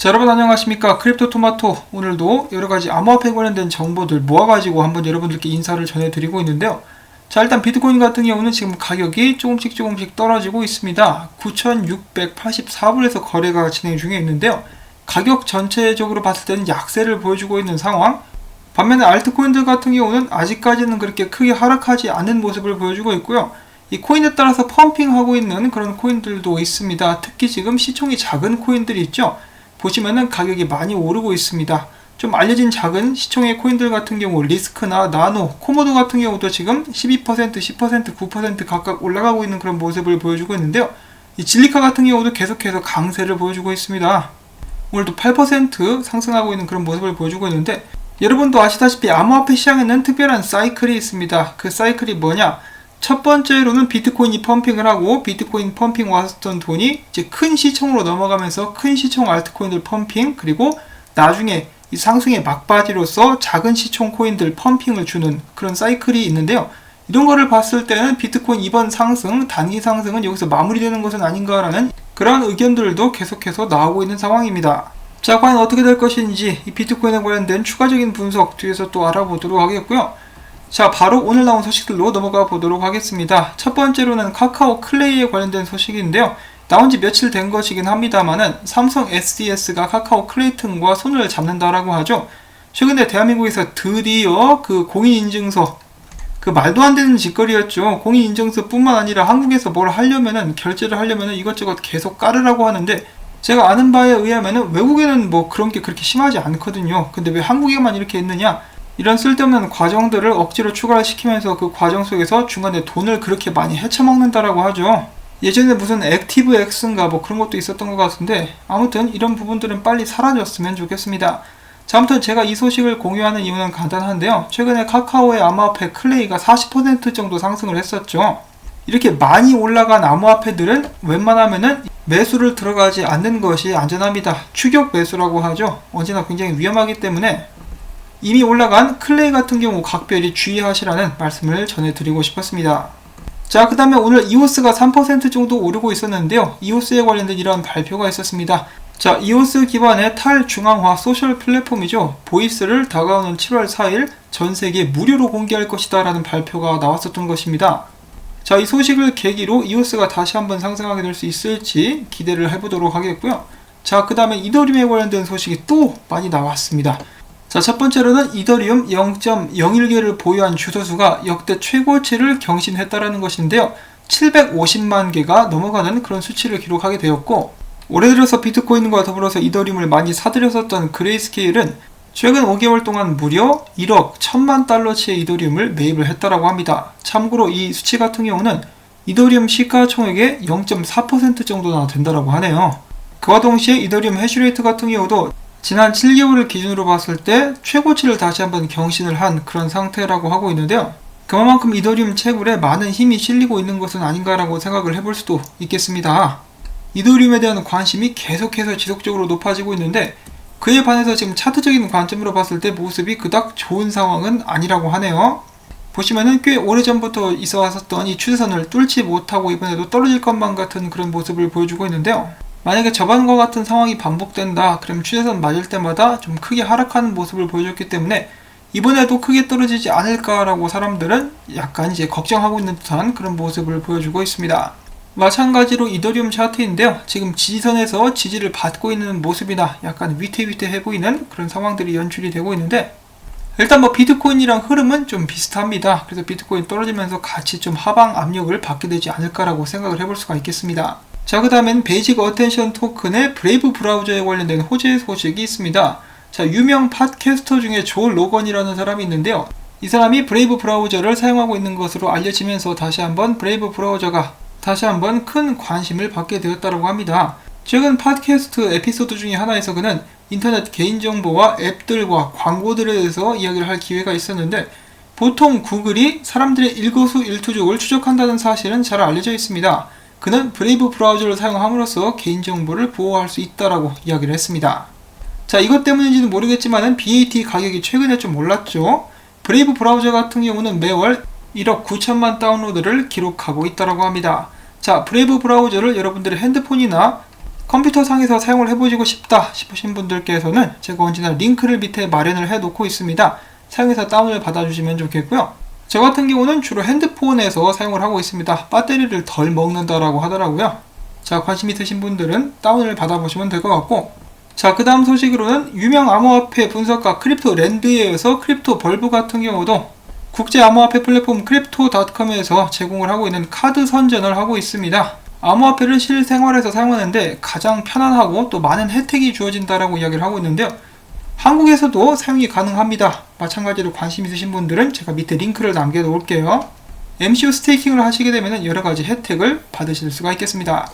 자, 여러분 안녕하십니까. 크립토토마토, 오늘도 여러가지 암호화폐 관련된 정보들 모아가지고 한번 여러분들께 인사를 전해드리고 있는데요. 자, 일단 비트코인 같은 경우는 지금 가격이 조금씩 떨어지고 있습니다. 9,684불에서 거래가 진행 중에 있는데요. 가격 전체적으로 봤을 때는 약세를 보여주고 있는 상황. 반면에 알트코인들 같은 경우는 아직까지는 그렇게 크게 하락하지 않은 모습을 보여주고 있고요. 이 코인에 따라서 펌핑하고 있는 그런 코인들도 있습니다. 특히 지금 시총이 작은 코인들이 있죠. 보시면은 가격이 많이 오르고 있습니다. 좀 알려진 작은 시총의 코인들 같은 경우 리스크나 나노, 코모도 같은 경우도 지금 12%, 10%, 9% 각각 올라가고 있는 그런 모습을 보여주고 있는데요. 이 질리카 같은 경우도 계속해서 강세를 보여주고 있습니다. 오늘도 8% 상승하고 있는 그런 모습을 보여주고 있는데, 여러분도 아시다시피 암호화폐 시장에는 특별한 사이클이 있습니다. 그 사이클이 뭐냐? 첫 번째로는 비트코인이 펌핑을 하고, 비트코인 펌핑 왔었던 돈이 이제 큰 시총으로 넘어가면서 큰 시총 알트코인들 펌핑, 그리고 나중에 이 상승의 막바지로서 작은 시총 코인들 펌핑을 주는 그런 사이클이 있는데요. 이런 거를 봤을 때는 비트코인 이번 상승, 단기 상승은 여기서 마무리되는 것은 아닌가라는 그런 의견들도 계속해서 나오고 있는 상황입니다. 자, 과연 어떻게 될 것인지 이 비트코인에 관련된 추가적인 분석 뒤에서 또 알아보도록 하겠고요. 자, 바로 오늘 나온 소식들로 넘어가 보도록 하겠습니다. 첫 번째로는 카카오 클레이에 관련된 소식인데요. 나온 지 며칠 된 것이긴 합니다만은 삼성 SDS가 카카오 클레이 등과 손을 잡는다라고 하죠. 최근에 대한민국에서 드디어 그 공인인증서, 그 말도 안 되는 짓거리였죠. 공인인증서 뿐만 아니라 한국에서 뭘 하려면은, 결제를 하려면은 이것저것 계속 깔으라고 하는데, 제가 아는 바에 의하면은 외국에는 뭐 그런 게 그렇게 심하지 않거든요. 근데 왜 한국에만 이렇게 했느냐? 이런 쓸데없는 과정들을 억지로 추가를 시키면서 그 과정 속에서 중간에 돈을 그렇게 많이 헤쳐먹는다라고 하죠. 예전에 무슨 액티브 X인가 뭐 그런 것도 있었던 것 같은데, 아무튼 이런 부분들은 빨리 사라졌으면 좋겠습니다. 자, 아무튼 제가 이 소식을 공유하는 이유는 간단한데요. 최근에 카카오의 암호화폐 클레이가 40% 정도 상승을 했었죠. 이렇게 많이 올라간 암호화폐들은 웬만하면은 매수를 들어가지 않는 것이 안전합니다. 추격 매수라고 하죠. 언제나 굉장히 위험하기 때문에 이미 올라간 클레이 같은 경우 각별히 주의하시라는 말씀을 전해드리고 싶었습니다. 자, 그 다음에 오늘 이오스가 3% 정도 오르고 있었는데요. 이오스에 관련된 이런 발표가 있었습니다. 자, 이오스 기반의 탈중앙화 소셜 플랫폼이죠. 보이스를 다가오는 7월 4일 전 세계에 무료로 공개할 것이다 라는 발표가 나왔었던 것입니다. 자, 이 소식을 계기로 이오스가 다시 한번 상승하게 될 수 있을지 기대를 해보도록 하겠고요. 자, 그 다음에 이더리움에 관련된 소식이 또 많이 나왔습니다. 자, 첫 번째로는 이더리움 0.01개를 보유한 주소수가 역대 최고치를 경신했다라는 것인데요. 750만 개가 넘어가는 그런 수치를 기록하게 되었고, 올해 들어서 비트코인과 더불어서 이더리움을 많이 사들였었던 그레이스케일은 최근 5개월 동안 무려 1억 1000만 달러치의 이더리움을 매입을 했다라고 합니다. 참고로 이 수치 같은 경우는 이더리움 시가총액의 0.4% 정도나 된다라고 하네요. 그와 동시에 이더리움 해시레이트 같은 경우도 지난 7개월을 기준으로 봤을 때 최고치를 다시 한번 경신을 한 그런 상태라고 하고 있는데요. 그만큼 이더리움 채굴에 많은 힘이 실리고 있는 것은 아닌가라고 생각을 해볼 수도 있겠습니다. 이더리움에 대한 관심이 계속해서 지속적으로 높아지고 있는데, 그에 반해서 지금 차트적인 관점으로 봤을 때 모습이 그닥 좋은 상황은 아니라고 하네요. 보시면은 꽤 오래전부터 있어 왔었던 이 추세선을 뚫지 못하고 이번에도 떨어질 것만 같은 그런 모습을 보여주고 있는데요. 만약에 저번과 같은 상황이 반복된다, 그럼 추세선 맞을 때마다 좀 크게 하락하는 모습을 보여줬기 때문에 이번에도 크게 떨어지지 않을까라고 사람들은 약간 이제 걱정하고 있는 듯한 그런 모습을 보여주고 있습니다. 마찬가지로 이더리움 차트인데요. 지금 지지선에서 지지를 받고 있는 모습이나 약간 위태위태해 보이는 그런 상황들이 연출이 되고 있는데, 일단 뭐 비트코인이랑 흐름은 좀 비슷합니다. 그래서 비트코인 떨어지면서 같이 좀 하방 압력을 받게 되지 않을까라고 생각을 해볼 수가 있겠습니다. 자, 그 다음엔 베이직 어텐션 토큰의 브레이브 브라우저에 관련된 호재 소식이 있습니다. 자, 유명 팟캐스터 중에 조 로건이라는 사람이 있는데요. 이 사람이 브레이브 브라우저를 사용하고 있는 것으로 알려지면서 다시 한번 브레이브 브라우저가 다시 한번 큰 관심을 받게 되었다고 합니다. 최근 팟캐스트 에피소드 중에 하나에서 그는 인터넷 개인정보와 앱들과 광고들에 대해서 이야기를 할 기회가 있었는데, 보통 구글이 사람들의 일거수일투족을 추적한다는 사실은 잘 알려져 있습니다. 그는 브레이브 브라우저를 사용함으로써 개인정보를 보호할 수 있다라고 이야기를 했습니다. 자, 이것 때문인지는 모르겠지만 BAT 가격이 최근에 좀 올랐죠. 브레이브 브라우저 같은 경우는 매월 1억 9천만 다운로드를 기록하고 있다고 합니다. 자, 브레이브 브라우저를 여러분들의 핸드폰이나 컴퓨터 상에서 사용을 해보시고 싶다 싶으신 분들께서는 제가 언제나 링크를 밑에 마련을 해 놓고 있습니다. 사용해서 다운을 받아주시면 좋겠고요. 저 같은 경우는 주로 핸드폰에서 사용을 하고 있습니다. 배터리를 덜 먹는다라고 하더라고요. 자, 관심 있으신 분들은 다운을 받아보시면 될 것 같고, 자, 그 다음 소식으로는 유명 암호화폐 분석가 크립토랜드에서 크립토벌브 같은 경우도 국제 암호화폐 플랫폼 크립토닷컴에서 제공을 하고 있는 카드 선전을 하고 있습니다. 암호화폐를 실생활에서 사용하는데 가장 편안하고 또 많은 혜택이 주어진다라고 이야기를 하고 있는데요. 한국에서도 사용이 가능합니다. 마찬가지로 관심 있으신 분들은 제가 밑에 링크를 남겨 놓을게요. MCU 스테이킹을 하시게 되면 여러가지 혜택을 받으실 수가 있겠습니다.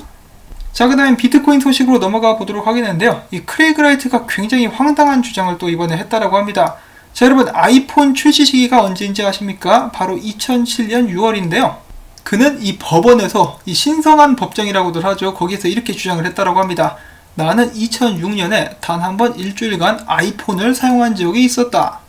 자, 그 다음 비트코인 소식으로 넘어가 보도록 하겠는데요. 이 크레이그 라이트가 굉장히 황당한 주장을 또 이번에 했다라고 합니다. 자, 여러분, 아이폰 출시 시기가 언제인지 아십니까? 바로 2007년 6월인데요. 그는 이 법원에서 이 신성한 법정이라고들 하죠. 거기서 이렇게 주장을 했다라고 합니다. 나는 2006년에 단 한 번 일주일간 아이폰을 사용한 적이 있었다.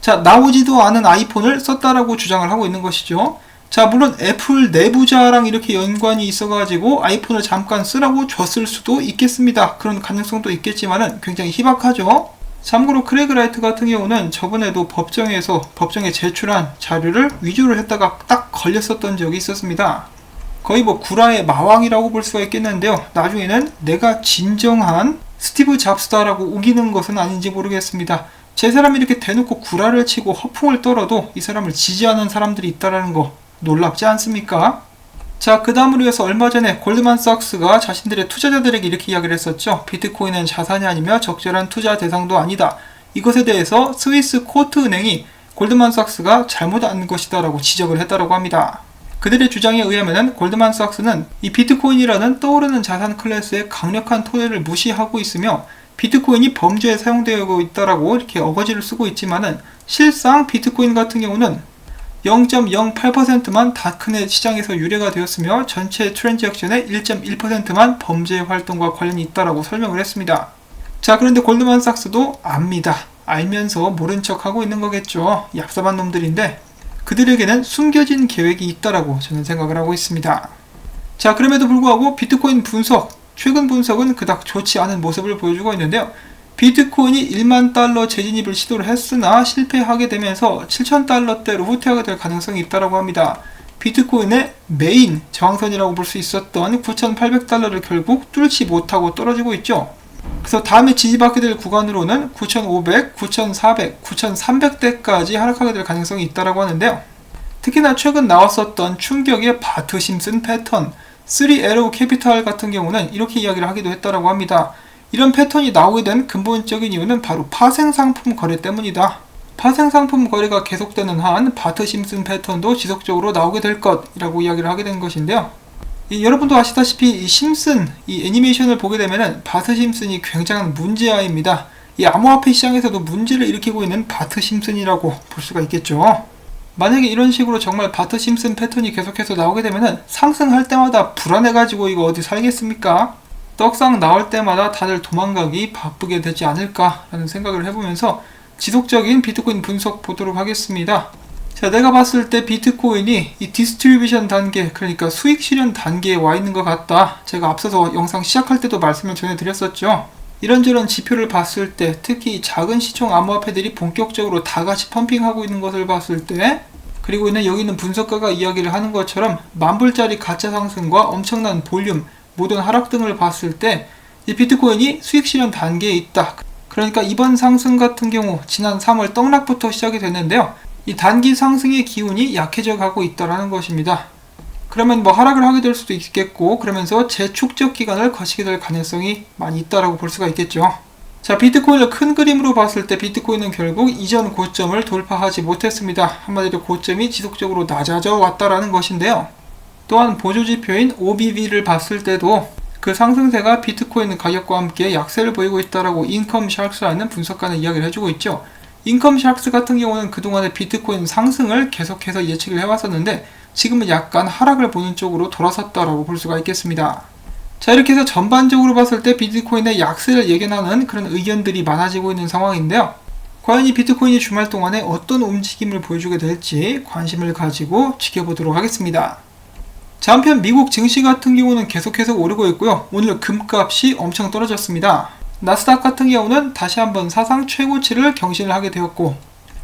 자, 나오지도 않은 아이폰을 썼다라고 주장을 하고 있는 것이죠. 자, 물론 애플 내부자랑 이렇게 연관이 있어가지고 아이폰을 잠깐 쓰라고 줬을 수도 있겠습니다. 그런 가능성도 있겠지만은 굉장히 희박하죠. 참고로 크레이그 라이트 같은 경우는 저번에도 법정에 제출한 자료를 위조를 했다가 딱 걸렸었던 적이 있었습니다. 거의 뭐 구라의 마왕이라고 볼 수가 있겠는데요. 나중에는 내가 진정한 스티브 잡스다라고 우기는 것은 아닌지 모르겠습니다. 제 사람이 이렇게 대놓고 구라를 치고 허풍을 떨어도 이 사람을 지지하는 사람들이 있다는 거 놀랍지 않습니까? 자, 그 다음으로 해서 얼마 전에 골드만삭스가 자신들의 투자자들에게 이렇게 이야기를 했었죠. 비트코인은 자산이 아니며 적절한 투자 대상도 아니다. 이것에 대해서 스위스 코트 은행이 골드만삭스가 잘못한 것이다 라고 지적을 했다고 합니다. 그들의 주장에 의하면 골드만삭스는 이 비트코인이라는 떠오르는 자산 클래스의 강력한 토대를 무시하고 있으며 비트코인이 범죄에 사용되고 있다라고 이렇게 어거지를 쓰고 있지만은 실상 비트코인 같은 경우는 0.08%만 다크넷 시장에서 유래가 되었으며 전체 트랜잭션의 1.1%만 범죄 활동과 관련이 있다라고 설명을 했습니다. 자, 그런데 골드만삭스도 압니다. 알면서 모른 척하고 있는 거겠죠. 얍삽한 놈들인데 그들에게는 숨겨진 계획이 있다라고 저는 생각을 하고 있습니다. 자, 그럼에도 불구하고 비트코인 최근 분석은 그닥 좋지 않은 모습을 보여주고 있는데요. 비트코인이 1만 달러 재진입을 시도를 했으나 실패하게 되면서 7,000달러대로 후퇴하게 될 가능성이 있다고 합니다. 비트코인의 메인 저항선이라고 볼 수 있었던 9,800달러를 결국 뚫지 못하고 떨어지고 있죠. 그래서 다음에 진입하게 될 구간으로는 9,500, 9,400, 9,300대까지 하락하게 될 가능성이 있다고 하는데요. 특히나 최근 나왔었던 충격의 바트 심슨 패턴, 3에로 캐피탈 같은 경우는 이렇게 이야기를 하기도 했다고 합니다. 이런 패턴이 나오게 된 근본적인 이유는 바로 파생상품 거래 때문이다. 파생상품 거래가 계속되는 한 바트 심슨 패턴도 지속적으로 나오게 될 것이라고 이야기를 하게 된 것인데요. 여러분도 아시다시피 이 심슨, 이 애니메이션을 보게 되면은 바트 심슨이 굉장한 문제아입니다. 이 암호화폐 시장에서도 문제를 일으키고 있는 바트 심슨이라고 볼 수가 있겠죠. 만약에 이런 식으로 정말 바트 심슨 패턴이 계속해서 나오게 되면은 상승할 때마다 불안해가지고 이거 어디 살겠습니까? 떡상 나올 때마다 다들 도망가기 바쁘게 되지 않을까라는 생각을 해보면서 지속적인 비트코인 분석 보도록 하겠습니다. 자, 내가 봤을 때 비트코인이 이 디스트리뷰션 단계, 그러니까 수익 실현 단계에 와 있는 것 같다. 제가 앞서서 영상 시작할 때도 말씀을 전해드렸었죠. 이런저런 지표를 봤을 때, 특히 작은 시총 암호화폐들이 본격적으로 다 같이 펌핑하고 있는 것을 봤을 때, 그리고 여기 있는 분석가가 이야기를 하는 것처럼 만불짜리 가짜 상승과 엄청난 볼륨, 모든 하락 등을 봤을 때 이 비트코인이 수익 실현 단계에 있다. 그러니까 이번 상승 같은 경우 지난 3월 떡락부터 시작이 됐는데요. 이 단기 상승의 기운이 약해져 가고 있다는 것입니다. 그러면 뭐 하락을 하게 될 수도 있겠고 그러면서 재축적 기간을 거치게 될 가능성이 많이 있다고 볼 수가 있겠죠. 자, 비트코인을 큰 그림으로 봤을 때 비트코인은 결국 이전 고점을 돌파하지 못했습니다. 한마디로 고점이 지속적으로 낮아져 왔다라는 것인데요. 또한 보조지표인 OBV를 봤을 때도 그 상승세가 비트코인 가격과 함께 약세를 보이고 있다라고 인컴 샤크스라는 분석가는 이야기를 해주고 있죠. 인컴 샤크스 같은 경우는 그동안의 비트코인 상승을 계속해서 예측을 해왔었는데 지금은 약간 하락을 보는 쪽으로 돌아섰다라고 볼 수가 있겠습니다. 자, 이렇게 해서 전반적으로 봤을 때 비트코인의 약세를 예견하는 그런 의견들이 많아지고 있는 상황인데요. 과연 이 비트코인이 주말 동안에 어떤 움직임을 보여주게 될지 관심을 가지고 지켜보도록 하겠습니다. 자, 한편 미국 증시 같은 경우는 계속해서 오르고 있고요. 오늘 금값이 엄청 떨어졌습니다. 나스닥 같은 경우는 다시 한번 사상 최고치를 경신을 하게 되었고,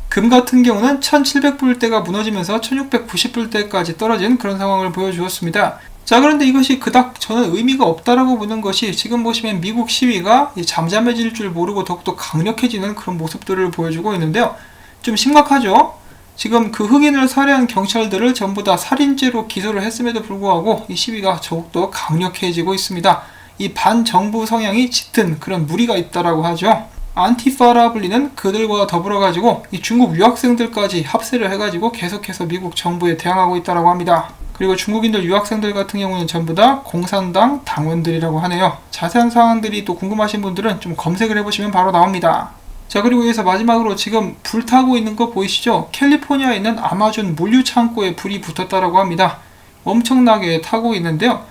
금 같은 경우는 1700불대가 무너지면서 1690불대까지 떨어진 그런 상황을 보여주었습니다. 자, 그런데 이것이 그닥 저는 의미가 없다라고 보는 것이, 지금 보시면 미국 시위가 잠잠해질 줄 모르고 더욱더 강력해지는 그런 모습들을 보여주고 있는데요. 좀 심각하죠? 지금 그 흑인을 살해한 경찰들을 전부 다 살인죄로 기소를 했음에도 불구하고 이 시위가 더욱더 강력해지고 있습니다. 이 반정부 성향이 짙은 그런 무리가 있다라고 하죠. 안티파라 불리는 그들과 더불어 가지고 이 중국 유학생들까지 합세를 해가지고 계속해서 미국 정부에 대항하고 있다라고 합니다. 그리고 중국인들 유학생들 같은 경우는 전부 다 공산당 당원들이라고 하네요. 자세한 사항들이 또 궁금하신 분들은 좀 검색을 해보시면 바로 나옵니다. 자, 그리고 여기서 마지막으로 지금 불타고 있는 거 보이시죠? 캘리포니아에 있는 아마존 물류 창고에 불이 붙었다라고 합니다. 엄청나게 타고 있는데요.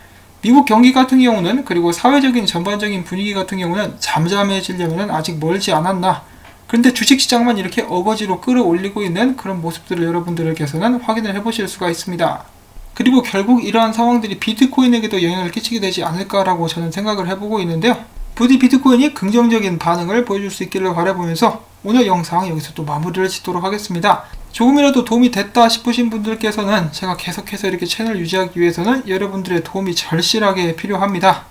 미국 경기 같은 경우는, 그리고 사회적인 전반적인 분위기 같은 경우는 잠잠해지려면 아직 멀지 않았나. 그런데 주식시장만 이렇게 어거지로 끌어올리고 있는 그런 모습들을 여러분들께서는 확인을 해보실 수가 있습니다. 그리고 결국 이러한 상황들이 비트코인에게도 영향을 끼치게 되지 않을까라고 저는 생각을 해보고 있는데요. 부디 비트코인이 긍정적인 반응을 보여줄 수 있기를 바라보면서 오늘 영상 여기서 또 마무리를 짓도록 하겠습니다. 조금이라도 도움이 됐다 싶으신 분들께서는 제가 계속해서 이렇게 채널 유지하기 위해서는 여러분들의 도움이 절실하게 필요합니다.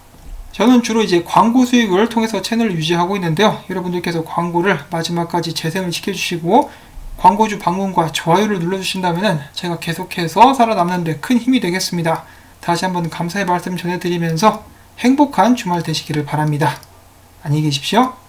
저는 주로 이제 광고 수익을 통해서 채널을 유지하고 있는데요. 여러분들께서 광고를 마지막까지 재생을 지켜주시고 광고주 방문과 좋아요를 눌러주신다면 제가 계속해서 살아남는 데 큰 힘이 되겠습니다. 다시 한번 감사의 말씀 전해드리면서 행복한 주말 되시기를 바랍니다. 안녕히 계십시오.